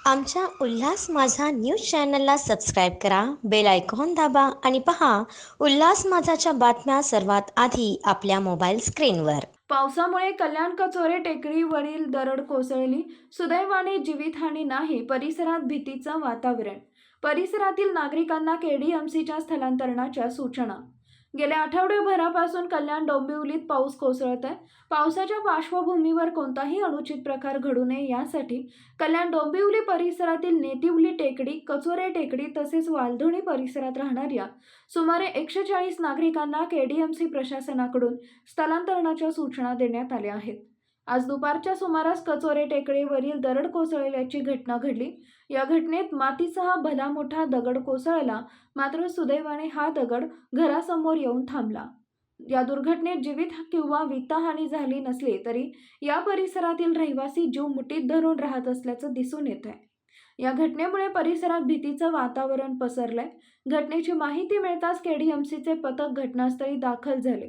आमच्या उल्हास माझा न्यूज चॅनलला सबस्क्राईब करा, बेल आयकॉन दाबा आणि पहा उल्हास माझाच्या बातम्या सर्वात आधी आपल्या मोबाईल स्क्रीनवर. पावसामुळे कल्याण कचोरे टेकडीवरील दरड कोसळली. सुदैवाने जीवितहानी नाही. परिसरात भीतीचं वातावरण. परिसरातील नागरिकांना केडीएमसीच्या स्थलांतरणाच्या सूचना. गेल्या आठवड्याभरापासून कल्याण डोंबिवलीत पाऊस कोसळत आहे. पावसाच्या पार्श्वभूमीवर कोणताही अनुचित प्रकार घडू नये यासाठी कल्याण डोंबिवली परिसरातील नेतिवली टेकडी, कचोरे टेकडी तसेच वालधुणी परिसरात राहणाऱ्या सुमारे 140 नागरिकांना केडीएमसी प्रशासनाकडून स्थलांतरणाच्या सूचना देण्यात आल्या आहेत. आज दुपारच्या सुमारास कचोरे टेकडीवरील दरड कोसळल्याची घटना घडली. या घटनेत मातीसह भला मोठा दगड कोसळला, मात्र सुदैवाने हा दगड घरासमोर येऊन थांबला. या दुर्घटनेत जीवित किंवा वित्तहानी झाली नसली तरी या परिसरातील रहिवासी जीव मुठीत धरून राहत असल्याचं दिसून येत आहे. या घटनेमुळे परिसरात भीतीचं वातावरण पसरलंय. घटनेची माहिती मिळताच केडीएमसीचे पथक घटनास्थळी दाखल झाले.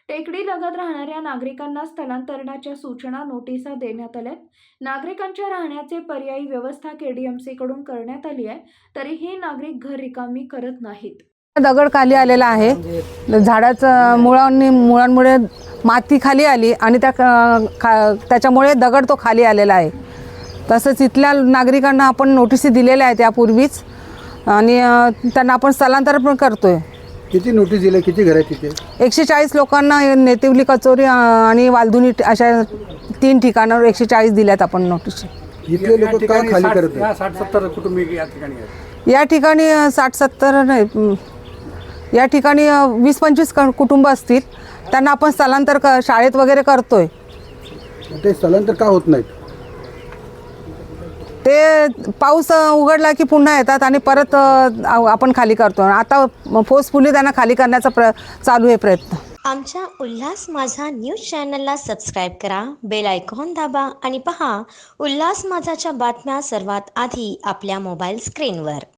टेकडी लगत राहणाऱ्या नागरिकांना स्थलांतरणाच्या सूचना, नोटिसा देण्यात आल्या. नागरिकांच्या राहण्याचे पर्यायी व्यवस्था केडीएमसीकडून करण्यात आली आहे, तरीही नागरिक घर रिकामी करत नाहीत. दगड खाली आलेला आहे. झाडाचं मुळांमुळे माती खाली आली आणि त्याच्यामुळे दगड तो खाली आलेला आहे. तसंच इथल्या नागरिकांना आपण नोटिसी दिलेल्या आहेत यापूर्वीच आणि त्यांना आपण स्थलांतर पण करतोय. किती नोटीस दिले, किती घर आहेत तिथे? 140 लोकांना नेतिवली, कचोरी आणि वालधुनी अशा 3 ठिकाणावर 140 दिल्यात आपण नोटीस. इथले लोक का खाली करत आहेत? 60-70 कुटुंबी या ठिकाणी आहेत. या ठिकाणी 60-70 नाही, या ठिकाणी 20-25 कुटुंब असतील. त्यांना आपण स्थलांतर शाळेत वगैरे करतोय. ते स्थलांतर का होत नाहीत? ते पाऊस उघडला की पुन्हा येतात आणि परत आपण खाली करतो. आता फोर्सफुली त्यांना खाली करण्याचा चालू आहे प्रयत्न. आमच्या उल्हास माझा न्यूज चॅनलला सबस्क्राईब करा, बेल आयकॉन दाबा आणि पहा उल्हास माझाच्या बातम्या सर्वात आधी आपल्या मोबाईल स्क्रीनवर.